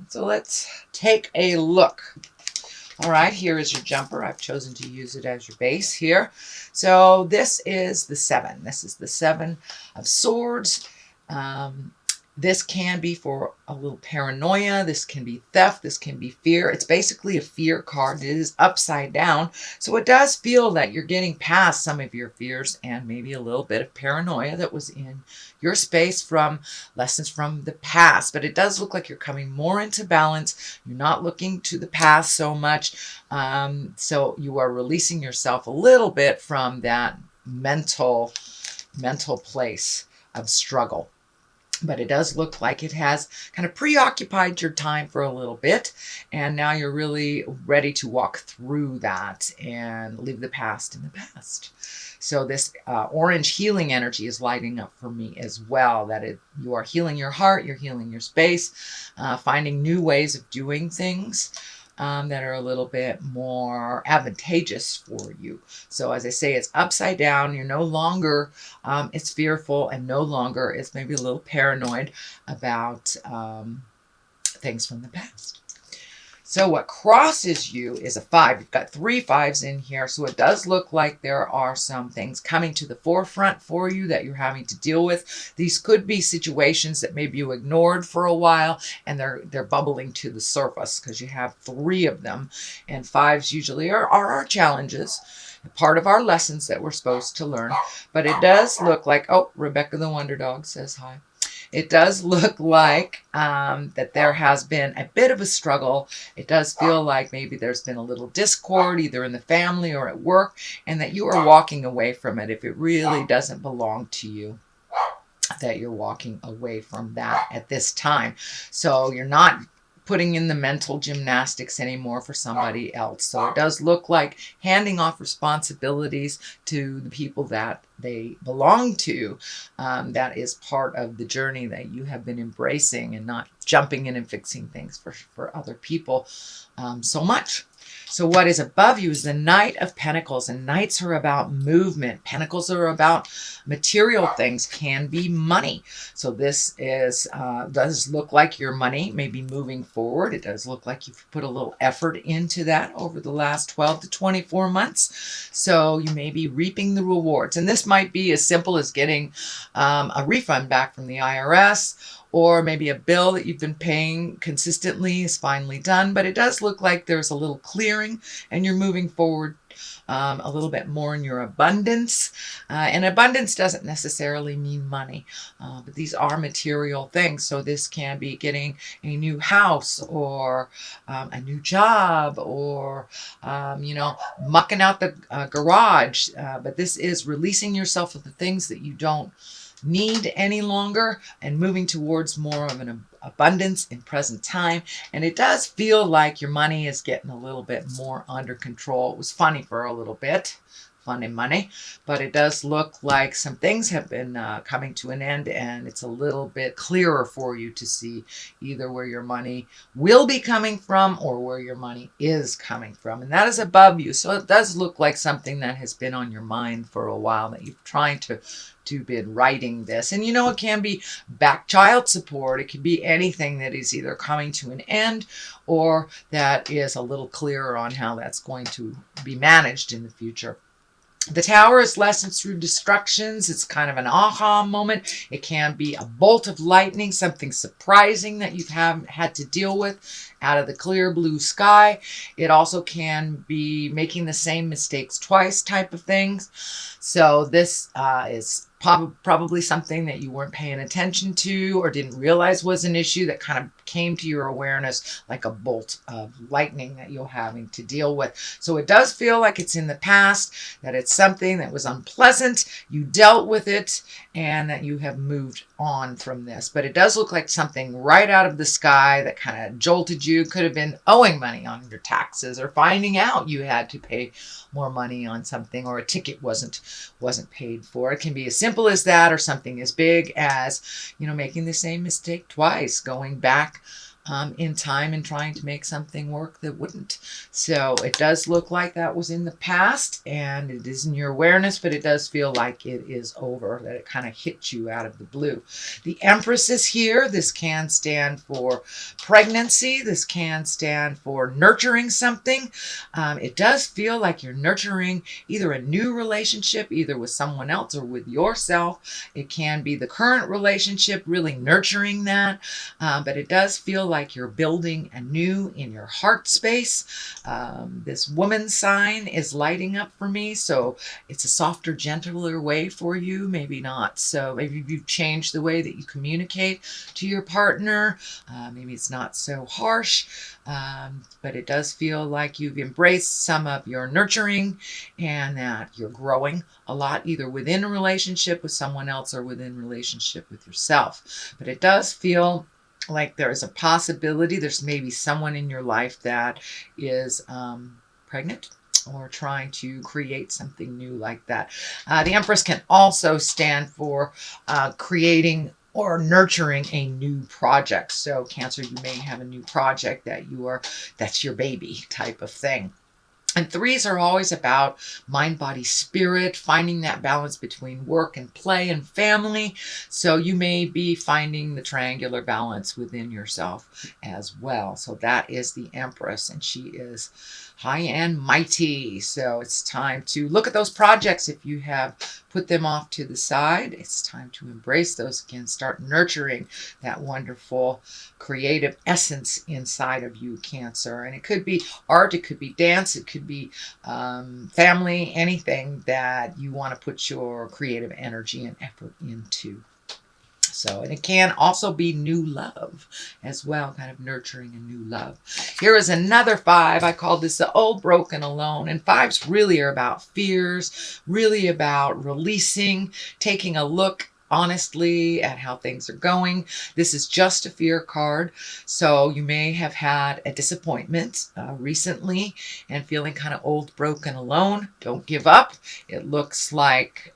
So let's take a look. All right, here is your jumper. I've chosen to use it as your base here. So this is the 7. This is the 7 of Swords. Um, this can be for a little paranoia. This can be theft. This can be fear. It's basically a fear card. It is upside down. So it does feel that you're getting past some of your fears and maybe a little bit of paranoia that was in your space from lessons from the past. But it does look like you're coming more into balance. You're not looking to the past so much. So you are releasing yourself a little bit from that mental place of struggle. But it does look like it has kind of preoccupied your time for a little bit. And now you're really ready to walk through that and leave the past in the past. So this orange healing energy is lighting up for me as well. That you are healing your heart, you're healing your space, finding new ways of doing things. That are a little bit more advantageous for you. So as I say, it's upside down. You're no longer, it's fearful, and no longer it's maybe a little paranoid about things from the past. So what crosses you is a 5. You've got 3 5s in here. So it does look like there are some things coming to the forefront for you that you're having to deal with. These could be situations that maybe you ignored for a while and they're bubbling to the surface because you have 3 of them. And 5s usually are our challenges, part of our lessons that we're supposed to learn. But it does look like, oh, Rebecca the Wonder Dog says hi. It does look like that there has been a bit of a struggle. It does feel like maybe there's been a little discord either in the family or at work, and that you are walking away from it if it really doesn't belong to you, that you're walking away from that at this time. So you're not putting in the mental gymnastics anymore for somebody else. So it does look like handing off responsibilities to the people that they belong to. That is part of the journey that you have been embracing, and not jumping in and fixing things for other people so much. So what is above you is the Knight of Pentacles, and Knights are about movement. Pentacles are about material things, can be money. So this is does look like your money may be moving forward. It does look like you've put a little effort into that over the last 12 to 24 months. So you may be reaping the rewards. And this might be as simple as getting a refund back from the IRS, or maybe a bill that you've been paying consistently is finally done. But it does look like there's a little clearing and you're moving forward a little bit more in your abundance. And abundance doesn't necessarily mean money, but these are material things. So this can be getting a new house, or a new job, or, mucking out the garage. But this is releasing yourself of the things that you don't need any longer and moving towards more of an abundance in present time. And it does feel like your money is getting a little bit more under control. It was funny for a little bit, fun and money, but it does look like some things have been coming to an end, and it's a little bit clearer for you to see either where your money will be coming from or where your money is coming from. And that is above you. So it does look like something that has been on your mind for a while, that you're trying to been writing this. And it can be back child support. It could be anything that is either coming to an end or that is a little clearer on how that's going to be managed in the future. The Tower is lessons through destructions. It's kind of an aha moment. It can be a bolt of lightning, something surprising that you've had to deal with out of the clear blue sky. It also can be making the same mistakes twice type of things. So this is probably something that you weren't paying attention to or didn't realize was an issue that kind of came to your awareness like a bolt of lightning that you're having to deal with. So it does feel like it's in the past, that it's something that was unpleasant, you dealt with it, and that you have moved on from this. But it does look like something right out of the sky that kind of jolted you. Could have been owing money on your taxes, or finding out you had to pay more money on something, or a ticket wasn't paid for. It can be as simple as that, or something as big as making the same mistake twice, going back in time and trying to make something work that wouldn't. So it does look like that was in the past and it is in your awareness, but it does feel like it is over, that it kind of hit you out of the blue. The Empress is here. This can stand for pregnancy. This can stand for nurturing something. It does feel like you're nurturing either a new relationship, either with someone else or with yourself. It can be the current relationship, really nurturing that. But it does feel like you're building anew in your heart space. This woman sign is lighting up for me, so it's a softer, gentler way for you. Maybe not. So maybe you've changed the way that you communicate to your partner. Maybe it's not so harsh, but it does feel like you've embraced some of your nurturing and that you're growing a lot, either within a relationship with someone else or within a relationship with yourself. But it does feel like there is a possibility there's maybe someone in your life that is pregnant or trying to create something new like that. The Empress can also stand for creating or nurturing a new project. So Cancer, you may have a new project that that's your baby type of thing. And threes are always about mind, body, spirit, finding that balance between work and play and family. So you may be finding the triangular balance within yourself as well. So that is the Empress, and she is high and mighty. So it's time to look at those projects. If you have put them off to the side, it's time to embrace those again. Start nurturing that wonderful creative essence inside of you, Cancer. And it could be art, it could be dance, it could be family, anything that you want to put your creative energy and effort into. So, and it can also be new love as well, kind of nurturing a new love. Here is another 5. I call this the old broken alone. And 5s really are about fears, really about releasing, taking a look honestly at how things are going. This is just a fear card. So you may have had a disappointment recently and feeling kind of old, broken, alone. Don't give up. It looks like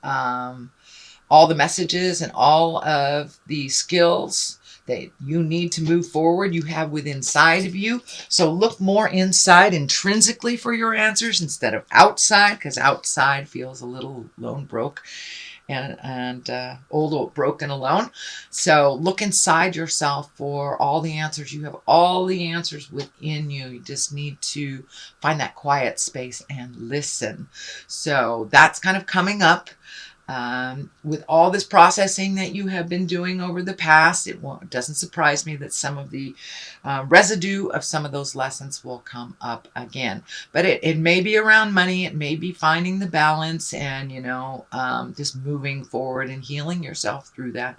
all the messages and all of the skills that you need to move forward you have within inside of you. So look more inside intrinsically for your answers instead of outside, because outside feels a little lone broke and old broken alone. So look inside yourself for all the answers. You have all the answers within you. You just need to find that quiet space and listen. So that's kind of coming up. With all this processing that you have been doing over the past, it doesn't surprise me that some of the residue of some of those lessons will come up again. But it may be around money, it may be finding the balance and, just moving forward and healing yourself through that.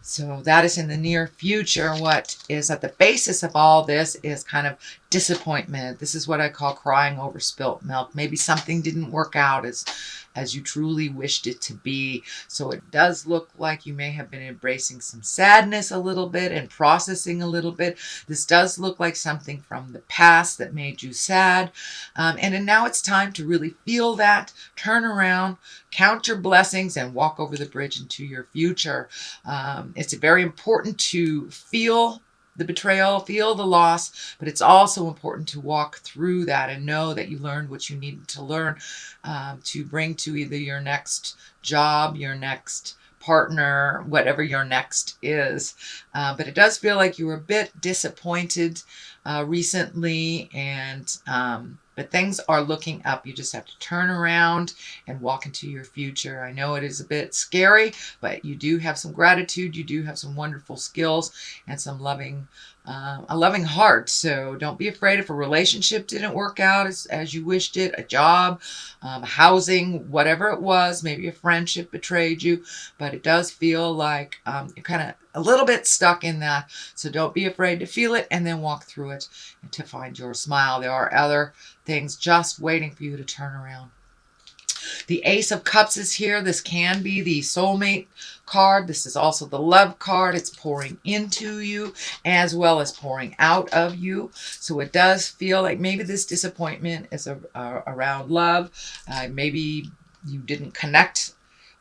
So that is in the near future. What is at the basis of all this is kind of disappointment. This is what I call crying over spilt milk. Maybe something didn't work out as you truly wished it to be. So it does look like you may have been embracing some sadness a little bit and processing a little bit. This does look like something from the past that made you sad. And now it's time to really feel that, turn around, count your blessings, and walk over the bridge into your future. It's very important to feel the betrayal, feel the loss, but it's also important to walk through that and know that you learned what you needed to learn to bring to either your next job, your next partner, whatever your next is. But it does feel like you were a bit disappointed recently, but things are looking up. You just have to turn around and walk into your future. I know it is a bit scary, but you do have some gratitude. You do have some wonderful skills and some a loving heart. So don't be afraid if a relationship didn't work out as you wished it, a job, housing, whatever it was, maybe a friendship betrayed you, but it does feel like you're kind of a little bit stuck in that. So don't be afraid to feel it and then walk through it and to find your smile. There are other things just waiting for you to turn around. The Ace of Cups is here. This can be the soulmate card. This is also the love card. It's pouring into you as well as pouring out of you. So it does feel like maybe this disappointment is around love. Maybe you didn't connect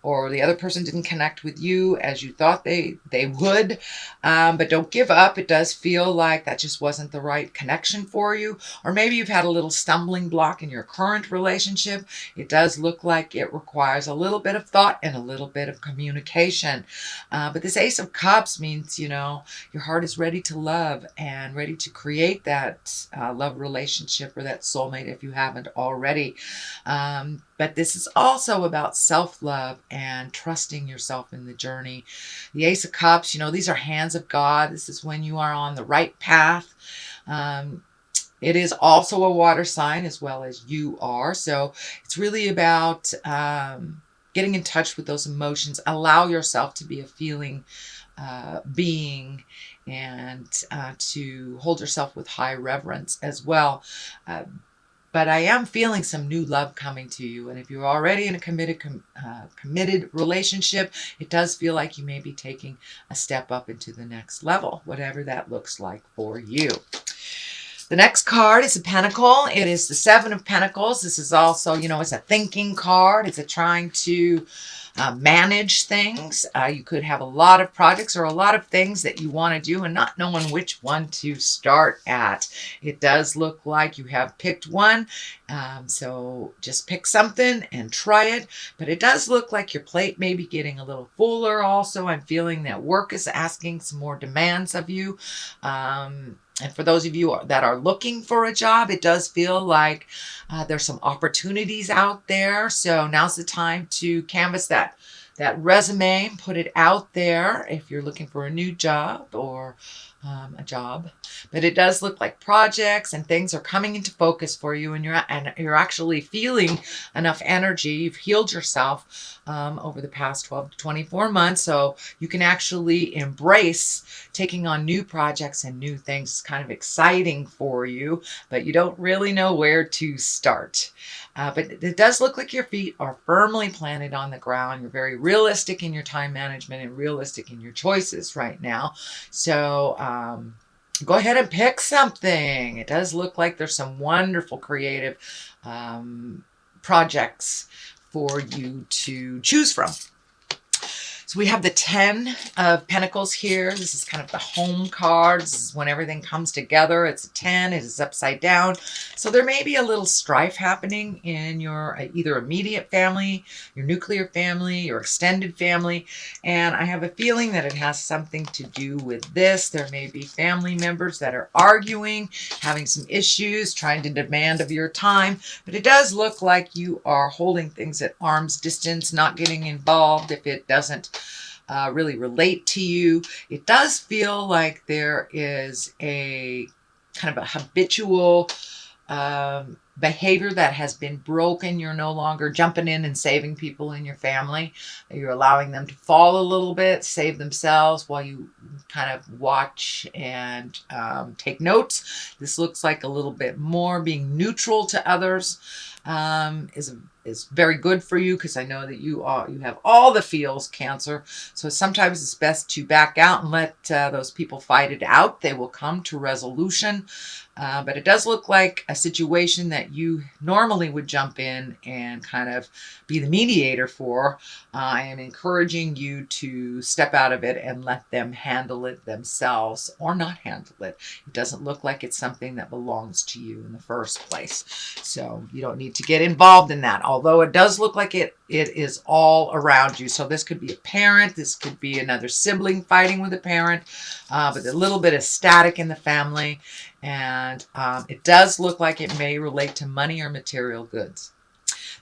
or the other person didn't connect with you as you thought they would. But don't give up. It does feel like that just wasn't the right connection for you. Or maybe you've had a little stumbling block in your current relationship. It does look like it requires a little bit of thought and a little bit of communication. But this Ace of Cups means, your heart is ready to love and ready to create that love relationship or that soulmate if you haven't already. But this is also about self-love and trusting yourself in the journey. The Ace of Cups, these are hands of God. This is when you are on the right path. It is also a water sign as well as you are. So it's really about getting in touch with those emotions. Allow yourself to be a feeling being, and to hold yourself with high reverence as well. But I am feeling some new love coming to you. And if you're already in a committed relationship, it does feel like you may be taking a step up into the next level, whatever that looks like for you. The next card is a pentacle. It is the Seven of Pentacles. This is also, it's a thinking card. It's a trying to manage things. You could have a lot of projects or a lot of things that you want to do and not knowing which one to start at. It does look like you have picked one. So just pick something and try it. But it does look like your plate may be getting a little fuller also. I'm feeling that work is asking some more demands of you. And for those of you that are looking for a job, it does feel like there's some opportunities out there. So now's the time to canvas that resume, put it out there if you're looking for a new job or a job. But it does look like projects and things are coming into focus for you, and you're actually feeling enough energy. You've healed yourself over the past 12 to 24 months, so you can actually embrace taking on new projects and new things. It's kind of exciting for you, but you don't really know where to start. But it does look like your feet are firmly planted on the ground. You're very realistic in your time management and realistic in your choices right now. So go ahead and pick something. It does look like there's some wonderful creative projects for you to choose from. So we have the 10 of Pentacles here. This is kind of the home card. This is when everything comes together. It's a 10. It is upside down. So there may be a little strife happening in your either immediate family, your nuclear family, your extended family. And I have a feeling that it has something to do with this. There may be family members that are arguing, having some issues, trying to demand of your time. But it does look like you are holding things at arm's distance, not getting involved if it doesn't really relate to you. It does feel like there is a kind of a habitual behavior that has been broken. You're no longer jumping in and saving people in your family. You're allowing them to fall a little bit, save themselves while you kind of watch and take notes. This looks like a little bit more being neutral to others is very good for you, because I know that you have all the feels, Cancer. So sometimes it's best to back out and let those people fight it out. They will come to resolution. But it does look like a situation that you normally would jump in and kind of be the mediator for. I am encouraging you to step out of it and let them handle it themselves, or not handle it. It doesn't look like it's something that belongs to you in the first place. So you don't need to get involved in that, although it does look like it is all around you. So this could be a parent. This could be another sibling fighting with a parent, but a little bit of static in the family. And it does look like it may relate to money or material goods.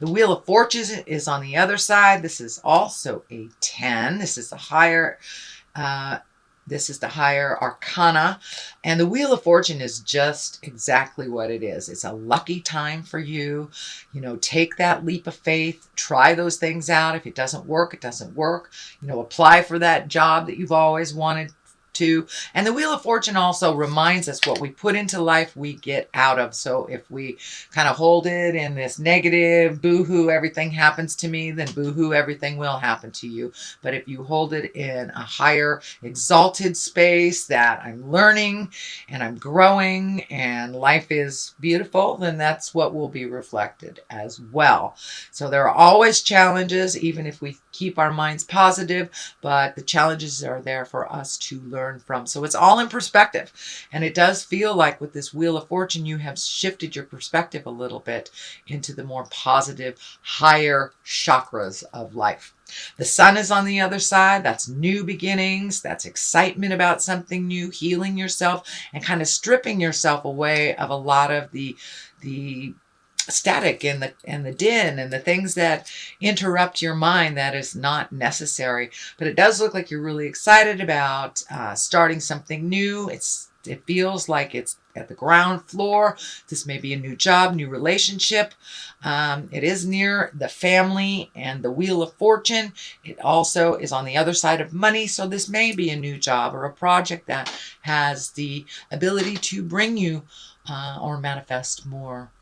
The Wheel of Fortune is on the other side. This is also a 10. This is the higher arcana. And the Wheel of Fortune is just exactly what it is. It's a lucky time for you. Take that leap of faith. Try those things out. If it doesn't work, it doesn't work. Apply for that job that you've always wanted too. And the Wheel of Fortune also reminds us what we put into life, we get out of. So if we kind of hold it in this negative, boo-hoo, everything happens to me, then boo-hoo, everything will happen to you. But if you hold it in a higher, exalted space that I'm learning and I'm growing and life is beautiful, then that's what will be reflected as well. So there are always challenges, even if we keep our minds positive, but the challenges are there for us to learn from. So it's all in perspective. And it does feel like with this Wheel of Fortune, you have shifted your perspective a little bit into the more positive, higher chakras of life. The sun is on the other side. That's new beginnings. That's excitement about something new, healing yourself and kind of stripping yourself away of a lot of the static and the din and the things that interrupt your mind that is not necessary. But it does look like you're really excited about starting something new. It feels like it's at the ground floor. This may be a new job, new relationship. It is near the family and the Wheel of Fortune. It also is on the other side of money. So this may be a new job or a project that has the ability to bring you or manifest more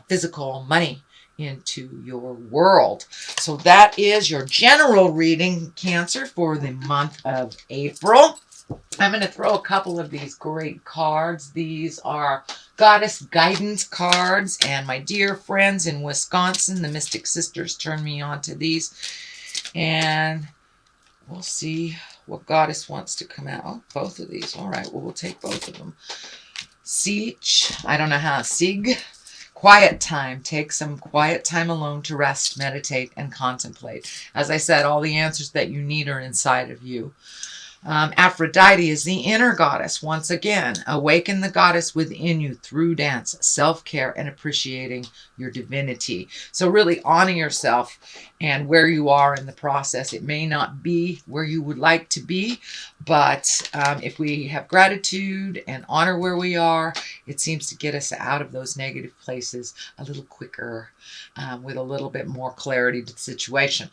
physical money into your world. So that is your general reading, Cancer, for the month of April. I'm going to throw a couple of these great cards. These are Goddess Guidance cards, and my dear friends in Wisconsin, the Mystic Sisters, turned me on to these. And we'll see what Goddess wants to come out. Oh, both of these. All right, well, we'll take both of them. Siege. I don't know how. Sig. Quiet time. Take some quiet time alone to rest, meditate, and contemplate. As I said, all the answers that you need are inside of you. Aphrodite is the inner goddess. Once again, awaken the goddess within you through dance, self-care, and appreciating your divinity. So really honor yourself and where you are in the process. It may not be where you would like to be, but if we have gratitude and honor where we are, it seems to get us out of those negative places a little quicker with a little bit more clarity to the situation.